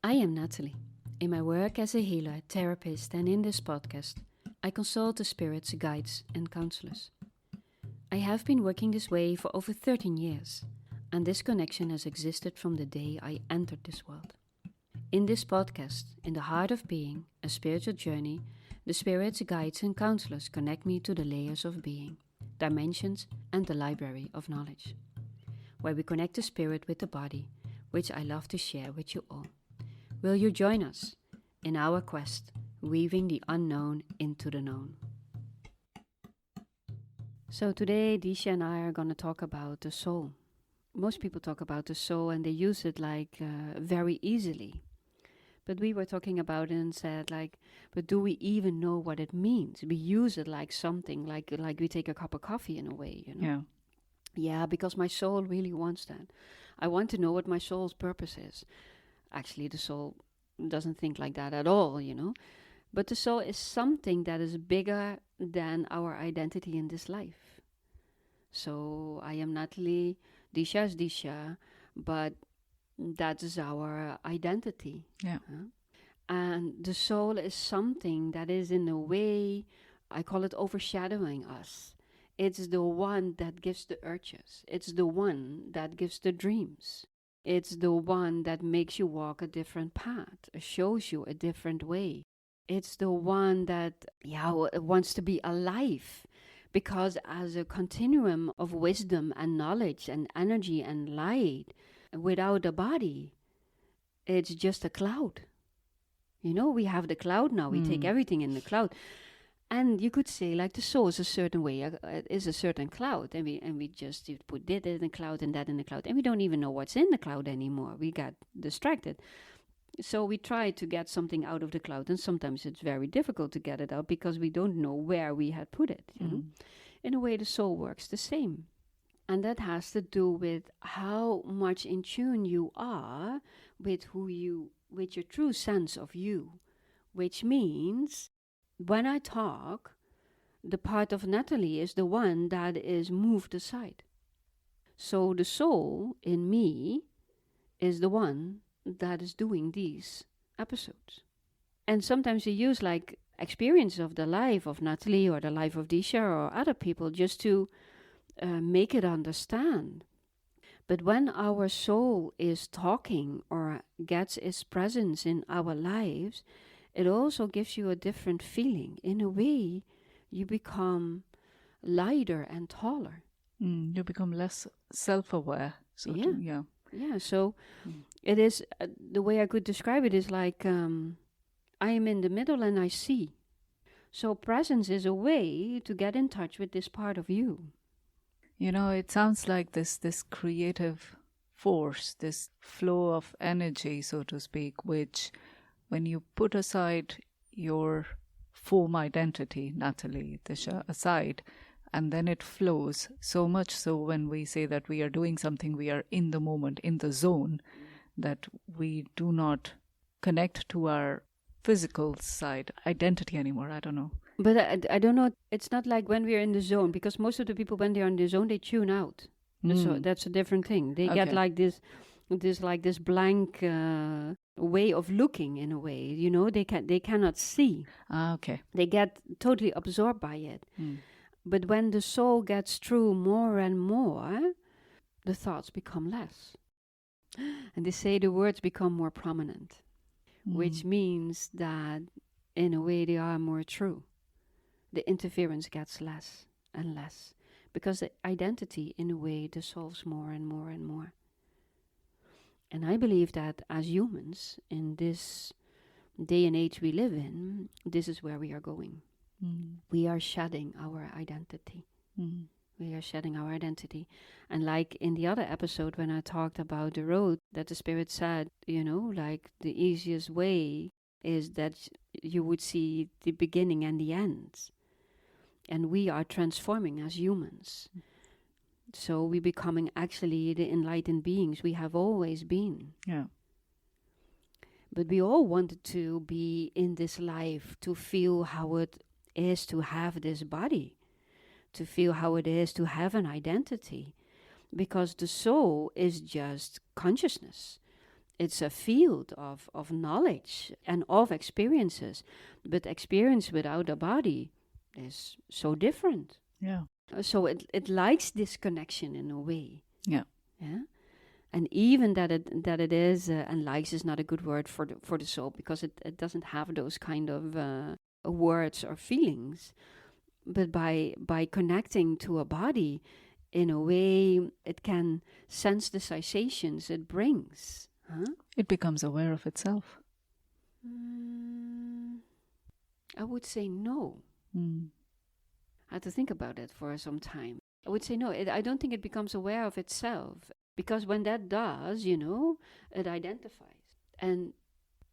I am Natalie. In my work as a healer, therapist, and in this podcast, I consult the spirits, guides, and counselors. I have been working this way for over 13 years, and this connection has existed from the day I entered this world. In this podcast, In the Heart of Being, a spiritual journey, the spirits, guides, and counselors connect me to the layers of being, dimensions, and the library of knowledge, where we connect the spirit with the body, which I love to share with you all. Will you join us in our quest, weaving the unknown into the known? So today, Disha and I are going to talk about the soul. Most people talk about the soul and they use it very easily. But we were talking about it and said but do we even know what it means? We use it like something, like we take a cup of coffee in a way, you know? Yeah. Yeah, because my soul really wants that. I want to know what my soul's purpose is. Actually, the soul doesn't think like that at all, you know. But the soul is something that is bigger than our identity in this life. So I am Natalie, Disha is Disha, but that is our identity. Yeah. And the soul is something that is in a way, I call it overshadowing us. It's the one that gives the urges. It's the one that gives the dreams. It's the one that makes you walk a different path, shows you a different way. It's the one that wants to be alive, because as a continuum of wisdom and knowledge and energy and light, without a body, it's just a cloud. You know, we have the cloud now. We take everything in the cloud. And you could say, like, the soul is a certain way, is a certain cloud, and we just put that in the cloud and that in the cloud, and we don't even know what's in the cloud anymore. We got distracted. So we try to get something out of the cloud, and sometimes it's very difficult to get it out because we don't know where we had put it. You know? In a way, the soul works the same. And that has to do with how much in tune you are with with your true sense of you, which means when I talk, the part of Natalie is the one that is moved aside. So the soul in me is the one that is doing these episodes. And sometimes you use like experience of the life of Natalie or the life of Disha or other people just to make it understand. But when our soul is talking or gets its presence in our lives, it also gives you a different feeling. In a way, you become lighter and taller. You become less self-aware. Yeah, so it is, the way I could describe it is like I am in the middle and I see. So presence is a way to get in touch with this part of you. You know, it sounds like this creative force, this flow of energy, so to speak, which when you put aside your form identity, Natalie, Disha, aside, and then it flows so much so when we say that we are doing something, we are in the moment, in the zone, that we do not connect to our physical side identity anymore. I don't know. But I don't know. It's not like when we are in the zone, because most of the people, when they are in the zone, they tune out. So that's a different thing. They get like this blank way of looking in a way. You know, they cannot see. Okay. They get totally absorbed by it. But when the soul gets through more and more, the thoughts become less, and they say the words become more prominent, which means that in a way they are more true. The interference gets less and less, because the identity, in a way, dissolves more and more and more. And I believe that as humans, in this day and age we live in, this is where we are going. We are shedding our identity. We are shedding our identity. And like in the other episode, when I talked about the road, that the Spirit said, you know, like the easiest way is that you would see the beginning and the end. And we are transforming as humans. So we're becoming actually the enlightened beings we have always been. Yeah. But we all wanted to be in this life, to feel how it is to have this body, to feel how it is to have an identity. Because the soul is just consciousness. It's a field of knowledge and of experiences. But experience without a body is so different. Yeah. So it likes this connection in a way. Yeah. Yeah. And even that it is, and likes is not a good word for the soul, because it doesn't have those kind of words or feelings. But by connecting to a body, in a way, it can sense the sensations it brings. Huh? It becomes aware of itself. I would say no. Mm. I had to think about it for some time. I would say no. I don't think it becomes aware of itself, because when that does, it identifies. And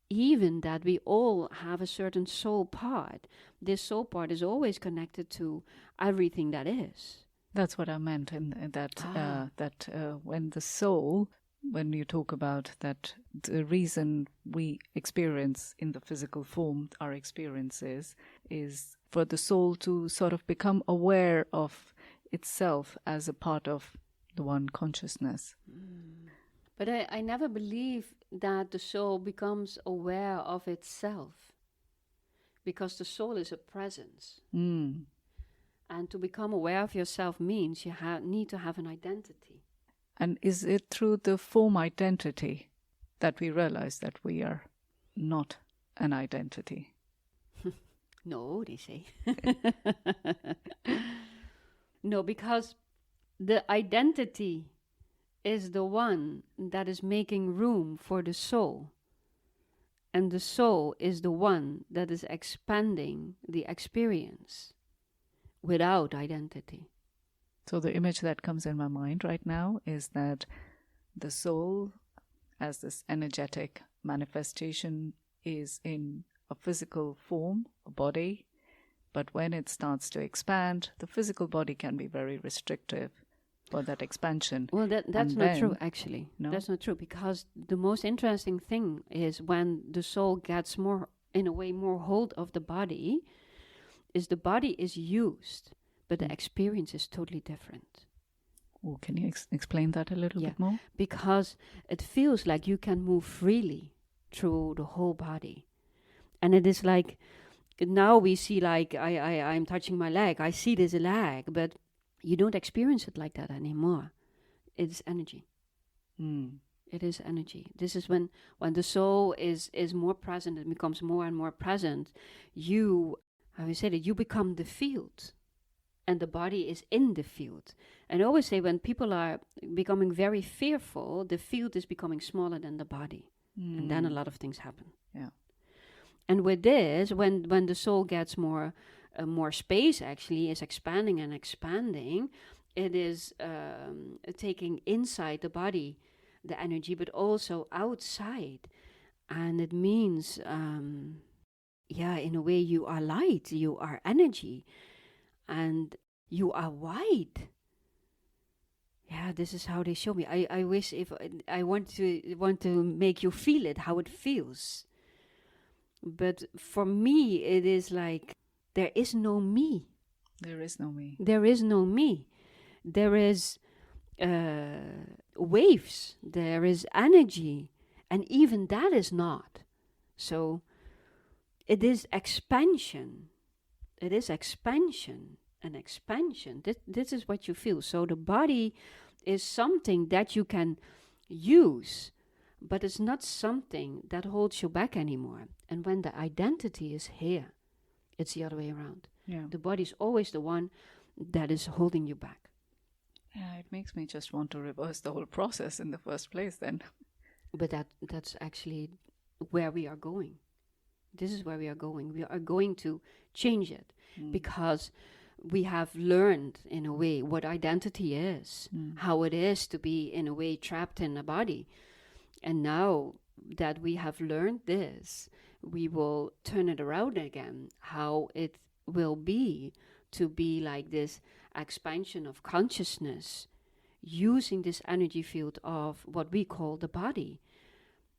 even that we all have a certain soul part, this soul part is always connected to everything that is. That's what I meant in that when the soul, when you talk about that, the reason we experience in the physical form our experiences is for the soul to sort of become aware of itself as a part of the one consciousness. But I never believe that the soul becomes aware of itself, because the soul is a presence. And to become aware of yourself means you need to have an identity. And is it through the form identity that we realize that we are not an identity? No, they say. No, because the identity is the one that is making room for the soul. And the soul is the one that is expanding the experience without identity. So the image that comes in my mind right now is that the soul, as this energetic manifestation, is in a physical form, a body, but when it starts to expand, the physical body can be very restrictive for that expansion. Well, that's not true, actually. No? That's not true, because the most interesting thing is when the soul gets more, in a way, more hold of the body, is the body is used, but the experience is totally different. Oh, can you explain that a little bit more? Because it feels like you can move freely through the whole body. And it is like, now we see like, I'm touching my leg, I see there's a leg, but you don't experience it like that anymore. It's energy. It is energy. This is when the soul is more present, it becomes more and more present. You become the field, and the body is in the field. And I always say, when people are becoming very fearful, the field is becoming smaller than the body. And then a lot of things happen. Yeah. And with this, when the soul gets more space, actually is expanding and expanding, it is taking inside the body the energy, but also outside. And it means, in a way, you are light, you are energy, and you are white. Yeah, this is how they show me. I wish, if I want to make you feel it, how it feels. But for me, it is like, there is no me. There is no me. There is no me. There is waves. There is energy. And even that is not. So it is expansion. It is expansion and expansion. This is what you feel. So the body is something that you can use, but it's not something that holds you back anymore. And when the identity is here, it's the other way around. Yeah. The body is always the one that is holding you back. Yeah, it makes me just want to reverse the whole process in the first place then. But that's actually where we are going. This is where we are going. We are going to change it because we have learned, in a way, what identity is, how it is to be, in a way, trapped in a body. And now that we have learned this, we will turn it around again, how it will be to be like this expansion of consciousness, using this energy field of what we call the body.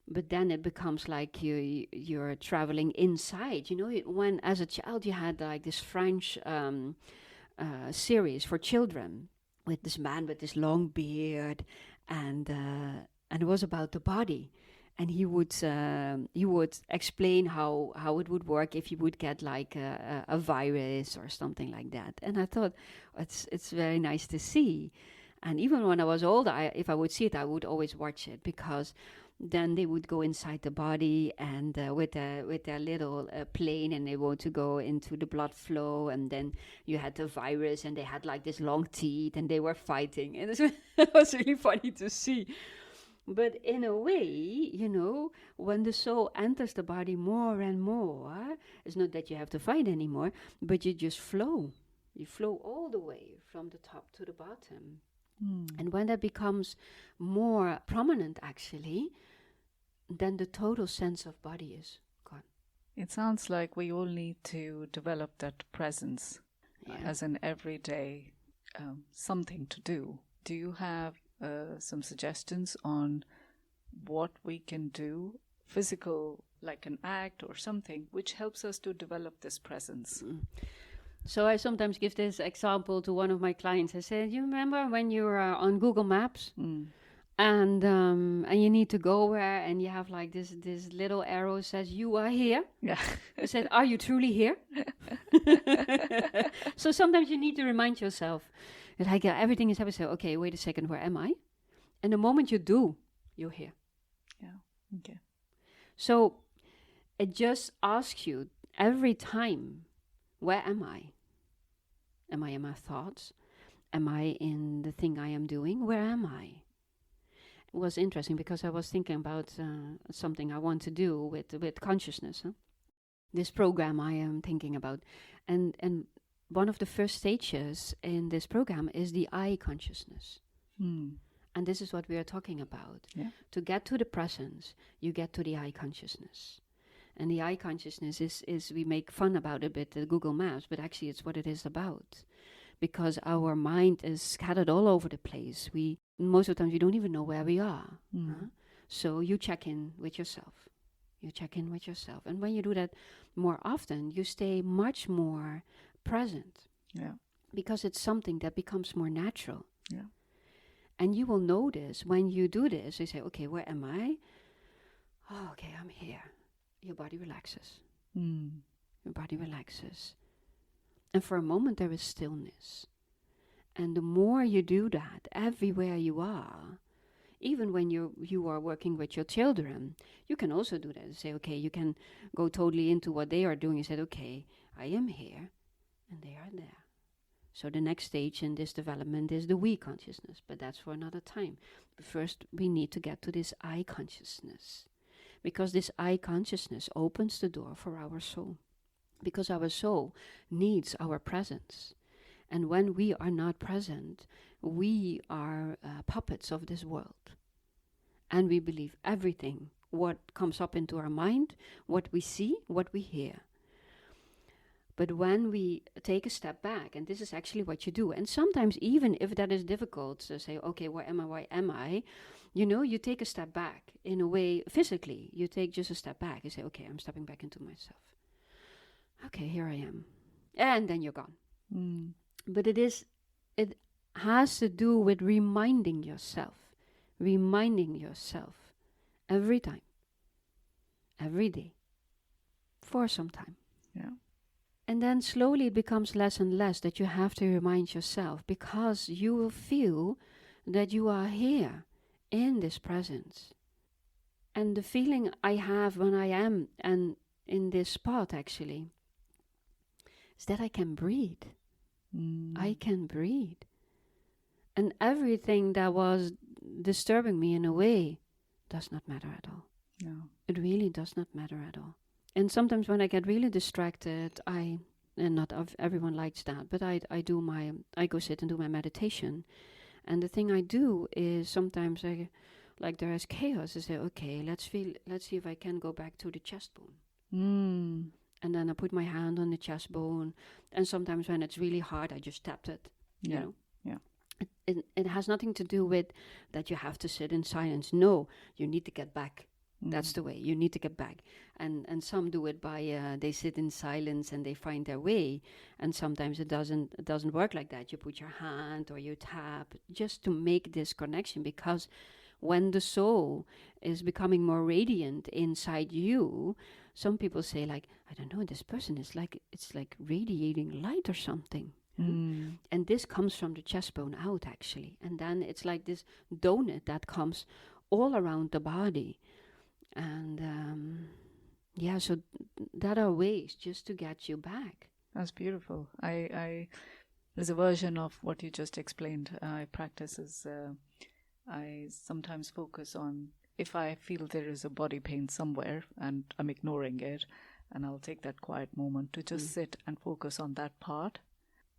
But then it becomes like you're traveling inside. You know, when as a child you had like this French series for children with this man with this long beard, and it was about the body. and he would explain how it would work if you would get like a virus or something like that. And I thought it's very nice to see. And even when I was older, if I would see it, I would always watch it, because then they would go inside the body and with their little plane, and they want to go into the blood flow, and then you had the virus, and they had like this long teeth, and they were fighting, and it was really funny to see. But in a way, when the soul enters the body more and more, it's not that you have to fight anymore, but you just flow. You flow all the way from the top to the bottom. And when that becomes more prominent, actually, then the total sense of body is gone. It sounds like we all need to develop that presence as an everyday something to do. Do you have some suggestions on what we can do, physical, like an act or something, which helps us to develop this presence? So I sometimes give this example to one of my clients. I said, you remember when you were on Google Maps and you need to go where, and you have like this little arrow says you are here. Yeah. I said, are you truly here? So sometimes you need to remind yourself. Like everything is happening. So, okay, wait a second, where am I? And the moment you do, you're here. Yeah. Okay. So it just asks you every time, where am I? Am I in my thoughts? Am I in the thing I am doing? Where am I? It was interesting because I was thinking about something I want to do with consciousness. This program I am thinking about. And one of the first stages in this program is the I consciousness. And this is what we are talking about. Yeah. To get to the presence, you get to the I consciousness. And the I consciousness is we make fun about it with the Google Maps, but actually it's what it is about. Because our mind is scattered all over the place. Most of the times we don't even know where we are. So you check in with yourself. And when you do that more often, you stay much more present. Yeah. Because it's something that becomes more natural. Yeah. And you will notice when you do this, you say, okay, where am I? Oh, okay, I'm here. Your body relaxes. Your body relaxes. And for a moment there is stillness. And the more you do that, everywhere you are, even when you are working with your children, you can also do that. Say, okay, you can go totally into what they are doing. You said, okay, I am here, and they are there. So the next stage in this development is the we consciousness, but that's for another time. But first, we need to get to this I consciousness. Because this I consciousness opens the door for our soul. Because our soul needs our presence. And when we are not present, we are puppets of this world. And we believe everything, what comes up into our mind, what we see, what we hear. But when we take a step back, and this is actually what you do, and sometimes even if that is difficult to say, okay, where am I? You take a step back in a way, physically, you take just a step back. You say, okay, I'm stepping back into myself. Okay, here I am. And then you're gone. But it has to do with reminding yourself every time, every day, for some time. Yeah. And then slowly it becomes less and less that you have to remind yourself, because you will feel that you are here in this presence. And the feeling I have when I am and in this spot actually is that I can breathe. I can breathe. And everything that was disturbing me in a way does not matter at all. No. It really does not matter at all. And sometimes when I get really distracted, and not everyone likes that, but I go sit and do my meditation. And the thing I do is sometimes like there is chaos. I say, okay, let's see if I can go back to the chest bone. And then I put my hand on the chest bone. And sometimes when it's really hard, I just tapped it. You know? Yeah. It has nothing to do with that you have to sit in silence. No, you need to get back. That's the way. You need to get back. And some do it by they sit in silence and they find their way. And sometimes it doesn't work like that. You put your hand or you tap just to make this connection, because when the soul is becoming more radiant inside you, some people say like, I don't know, this person is like, it's like radiating light or something. And this comes from the chest bone out, actually. And then it's like this donut that comes all around the body. And so that are ways just to get you back. That's beautiful. There's a version of what you just explained. I practice is I sometimes focus on if I feel there is a body pain somewhere and I'm ignoring it, and I'll take that quiet moment to just sit and focus on that part,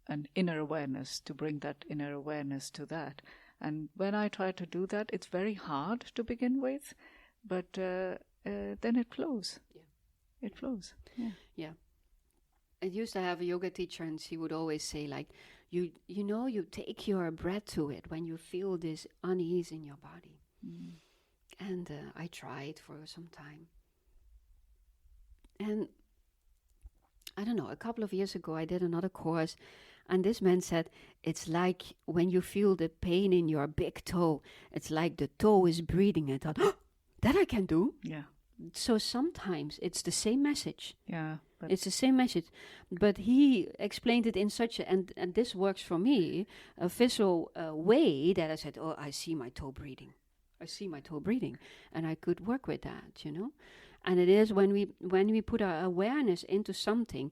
and inner awareness, to bring that inner awareness to that. And when I try to do that, it's very hard to begin with, but then it flows. Yeah. It flows. Yeah. Yeah. I used to have a yoga teacher, and she would always say, like, you take your breath to it when you feel this unease in your body. And I tried for some time. And I don't know, a couple of years ago, I did another course, and this man said, it's like when you feel the pain in your big toe, it's like the toe is breathing. I thought, oh, that I can do. Yeah. So sometimes it's the same message. Yeah. It's the same message. But he explained it in such a, and this works for me, a visual way that I said, oh, I see my toe breathing. I see my toe breathing. And I could work with that, And it is when we put our awareness into something,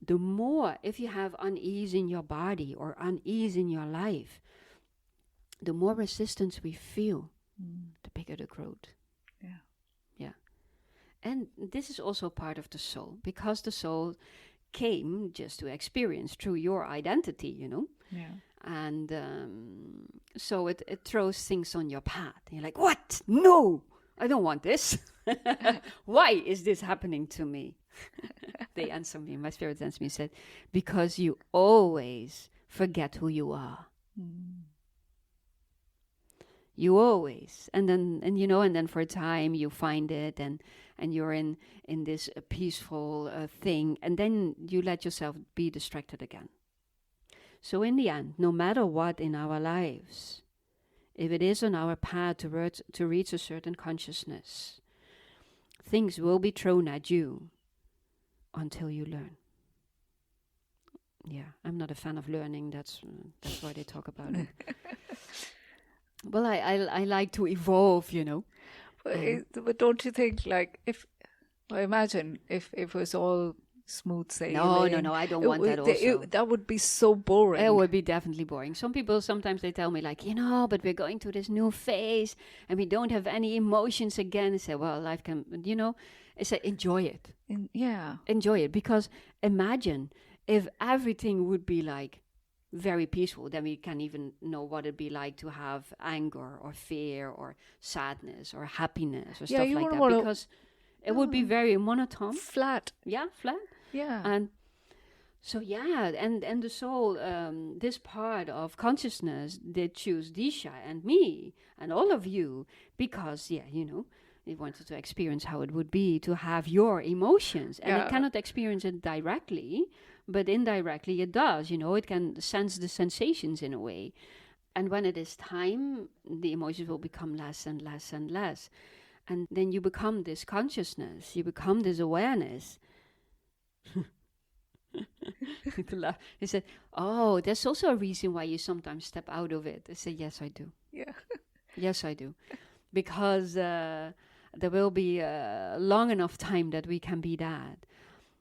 the more, if you have unease in your body or unease in your life, the more resistance we feel, the bigger the growth. Yeah. Yeah. And this is also part of the soul, because the soul came just to experience through your identity, Yeah. And so it throws things on your path. And you're like, what? No, I don't want this. Why is this happening to me? They answer me, my spirit answered me and said, because you always forget who you are. You always, and then for a time you find it, and you're in this peaceful thing, and then you let yourself be distracted again. So in the end, no matter what in our lives, if it is on our path to reach a certain consciousness, things will be thrown at you until you learn. Yeah, I'm not a fan of learning. That's why they talk about it. Well, I like to evolve, But don't you think, like, imagine if it was all smooth sailing? No, I don't want that also. That would be so boring. It would be definitely boring. Some people, sometimes they tell me, like, but we're going to this new phase and we don't have any emotions again. I say, well, life can, I say, enjoy it. Enjoy it, because imagine if everything would be like very peaceful, then we can even know what it'd be like to have anger or fear or sadness or happiness or stuff like that, because it would be very monotone. Flat. Yeah, flat. Yeah. And so, and the soul, this part of consciousness, they choose Disha and me and all of you because, they wanted to experience how it would be to have your emotions. And it cannot experience it directly, but indirectly it does, it can sense the sensations in a way. And when it is time, the emotions will become less and less and less. And then you become this consciousness, you become this awareness. He said, oh, there's also a reason why you sometimes step out of it. I said, yes, I do. Yeah. Yes, I do. Because there will be long enough time that we can be that.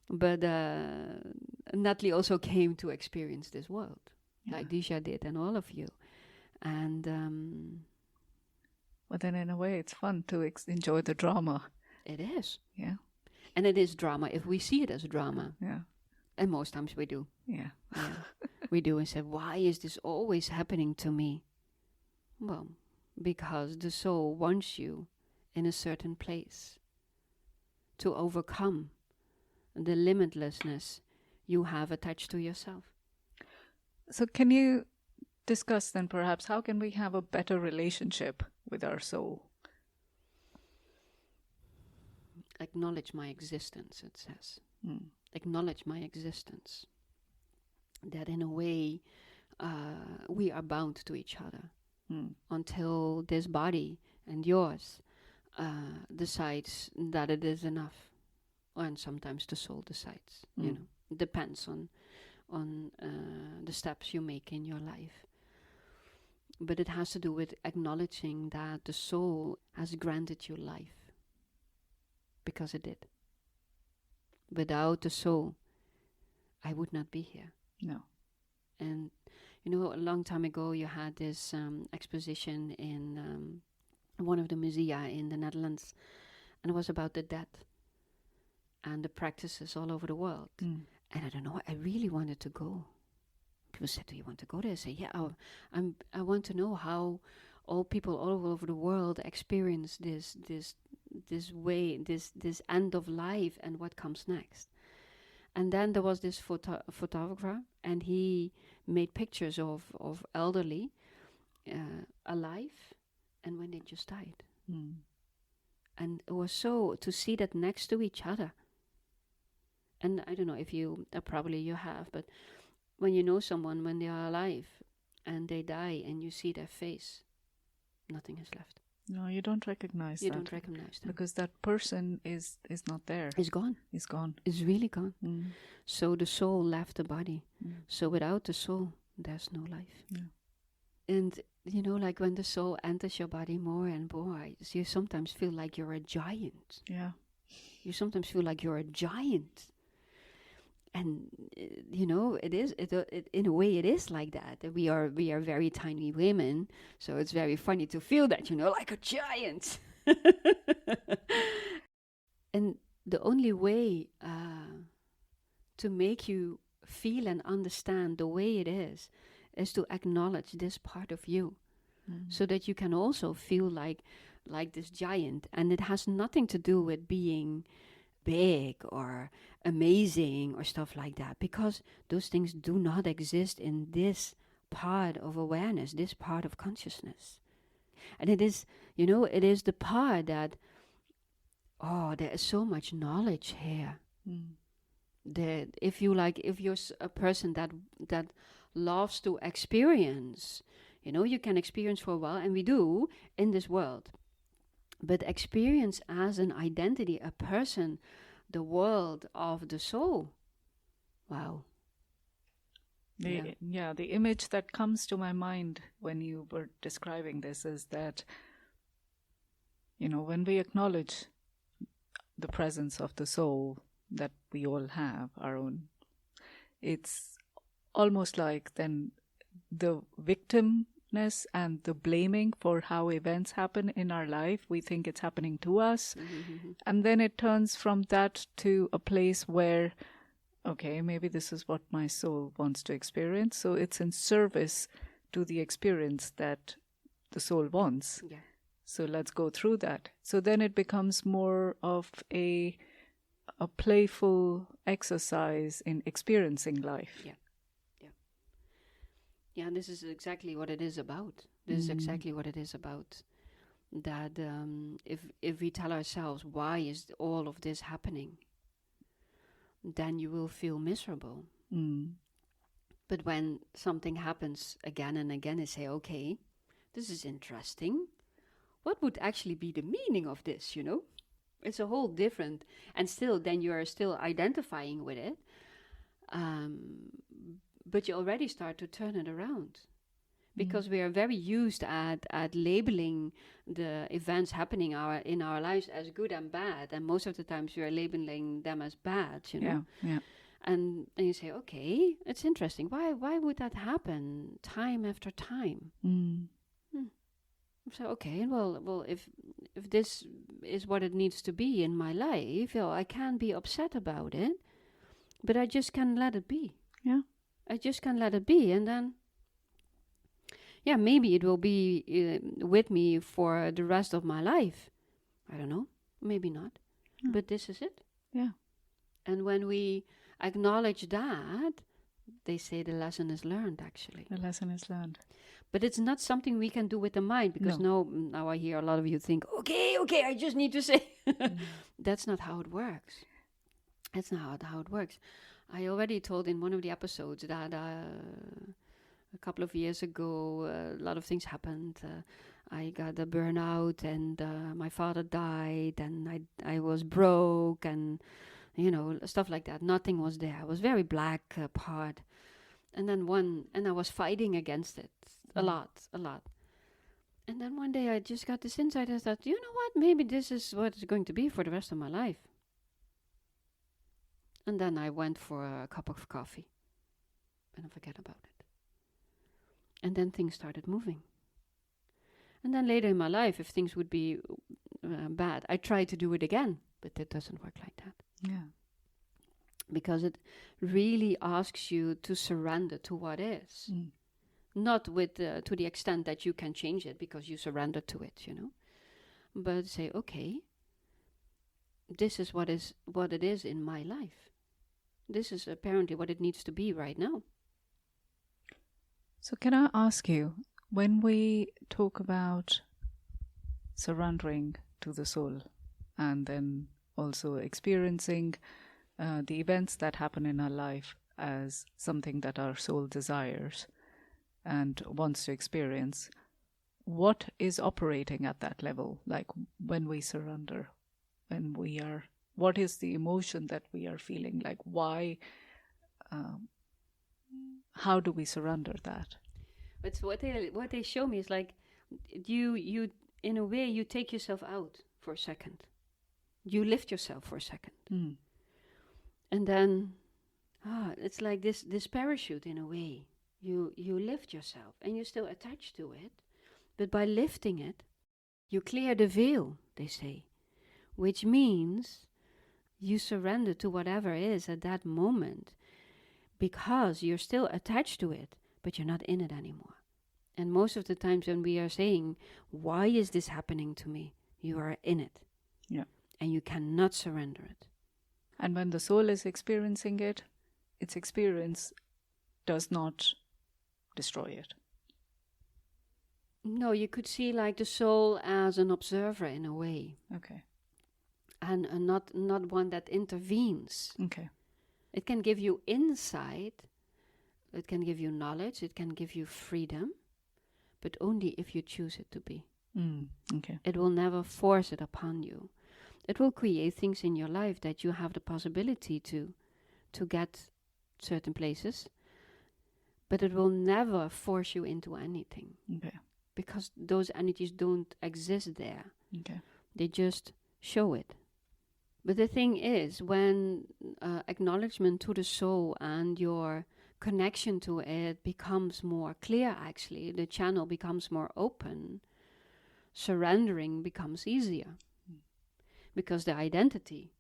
But Natalie also came to experience this world, like Disha did, and all of you. And well, then in a way, it's fun to enjoy the drama. It is. Yeah. And it is drama if we see it as drama. Yeah. And most times we do. Yeah. We do, and say, why is this always happening to me? Well, because the soul wants you in a certain place to overcome the limitlessness you have attached to yourself. So can you discuss then perhaps how can we have a better relationship with our soul? Acknowledge my existence, it says. Acknowledge my existence. That in a way we are bound to each other until this body and yours decides that it is enough, and sometimes the soul decides. You know, it depends on the steps you make in your life. But it has to do with acknowledging that the soul has granted you life, because it did. Without the soul, I would not be here. No. And you know, a long time ago, you had this exposition in one of the musea in the Netherlands, and it was about the dead and the practices all over the world. And I don't know, I really wanted to go. People said, "Do you want to go there?" I say, "Yeah, I want to know how all people all over the world experience this way, this end of life, and what comes next." And then there was this photographer, and he made pictures of elderly alive, and when they just died. And it was so to see that next to each other. And I don't know if you, probably you have, but when you know someone when they are alive and they die and you see their face, nothing is left. No, you don't recognize You that. don't recognize them. Because that person is not there. It's gone. It's gone. It's really gone. So the soul left the body. So without the soul, there's no life. Yeah. And you know, like when the soul enters your body more and more, you sometimes feel like you're a giant. Yeah. You sometimes feel like you're a giant. And you know, it in a way it is like that. We are very tiny women, so it's very funny to feel that, you know, like a giant. And the only way to make you feel and understand the way it is to acknowledge this part of you, so that you can also feel like this giant. And it has nothing to do with being big or amazing or stuff like that, because those things do not exist in this part of awareness, this part of consciousness. And it is, you know, it is the part that, there is so much knowledge here. That if you're a person that loves to experience, you know, you can experience for a while, and we do in this world. But experience as an identity, a person, the world of the soul. Wow. The image that comes to my mind when you were describing this is that, you know, when we acknowledge the presence of the soul that we all have, our own, it's almost like then the victim and the blaming for how events happen in our life, we think it's happening to us. And then it turns from that to a place where, okay, maybe this is what my soul wants to experience. So it's in service to the experience that the soul wants. Yeah. So let's go through that. So then it becomes more of a playful exercise in experiencing life. Yeah. Yeah, this is exactly what it is about. This is exactly what it is about. That if we tell ourselves, why is all of this happening, then you will feel miserable. But when something happens again and again, you say, okay, this is interesting. What would actually be the meaning of this, you know? It's a whole different, and still, then you are still identifying with it. But you already start to turn it around, because we are very used at labeling the events happening in our lives as good and bad, and most of the times we are labeling them as bad, you know. Yeah. And you say, okay, it's interesting. Why would that happen time after time? So okay, well, if this is what it needs to be in my life, I can be upset about it, but I just can let it be. Yeah. I just can let it be, and then, maybe it will be with me for the rest of my life. I don't know, maybe not, but this is it. Yeah. And when we acknowledge that, they say the lesson is learned, actually. The lesson is learned. But it's not something we can do with the mind, because now I hear a lot of you think, okay, I just need to say. That's not how it works. That's not how it works. I already told in one of the episodes that a couple of years ago, a lot of things happened. I got a burnout, and my father died, and I was broke, and stuff like that. Nothing was there. It was very black part. And then and I was fighting against it a lot, a lot. And then one day I just got this insight. I thought, you know what? Maybe this is what it's going to be for the rest of my life. And then I went for a cup of coffee and I forget about it. And then things started moving. And then later in my life, if things would be bad, I tried to do it again, but it doesn't work like that. Yeah. Because it really asks you to surrender to what is. Not with to the extent that you can change it because you surrender to it, But say, okay, this is what it is in my life. This is apparently what it needs to be right now. So can I ask you, when we talk about surrendering to the soul and then also experiencing the events that happen in our life as something that our soul desires and wants to experience, what is operating at that level? Like when we surrender, what is the emotion that we are feeling? Like why, how do we surrender that? But what they show me is like you in a way you take yourself out for a second. You lift yourself for a second. And then it's like this parachute in a way. You lift yourself and you're still attached to it, but by lifting it, you clear the veil, they say, which means you surrender to whatever is at that moment because you're still attached to it, but you're not in it anymore. And most of the times when we are saying, why is this happening to me? You are in it. Yeah. And you cannot surrender it. And when the soul is experiencing it, its experience does not destroy it. No, you could see like the soul as an observer in a way. Okay. And not one that intervenes. Okay. It can give you insight, it can give you knowledge, it can give you freedom, but only if you choose it to be. Okay. It will never force it upon you. It will create things in your life that you have the possibility to get certain places, but it will never force you into anything. Okay. Because those energies don't exist there. Okay. They just show it. But the thing is, when acknowledgement to the soul and your connection to it becomes more clear, actually, the channel becomes more open, surrendering becomes easier. Because the identity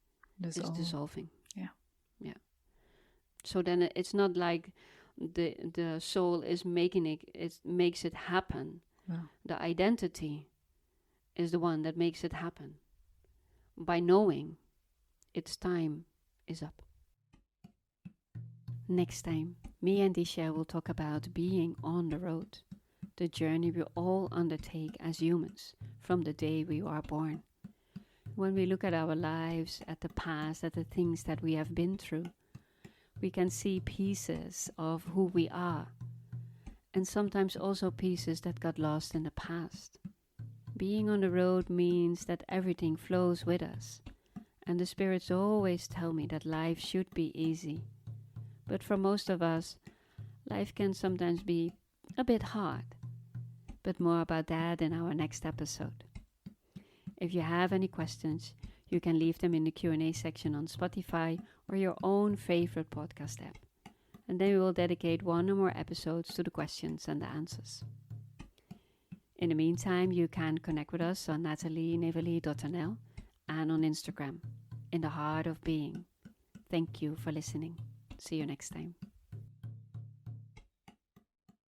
is dissolving. Yeah. Yeah. So then it's not like the soul is making it makes it happen. No. The identity is the one that makes it happen. By knowing its time is up. Next time, me and Disha will talk about being on the road, the journey we all undertake as humans from the day we are born. When we look at our lives, at the past, at the things that we have been through, we can see pieces of who we are, and sometimes also pieces that got lost in the past. Being on the road means that everything flows with us, and the spirits always tell me that life should be easy. But for most of us, life can sometimes be a bit hard. But more about that in our next episode. If you have any questions, you can leave them in the Q&A section on Spotify or your own favorite podcast app. And then we will dedicate one or more episodes to the questions and the answers. In the meantime, you can connect with us on natalieneveli.nl and on Instagram, in the heart of being. Thank you for listening. See you next time.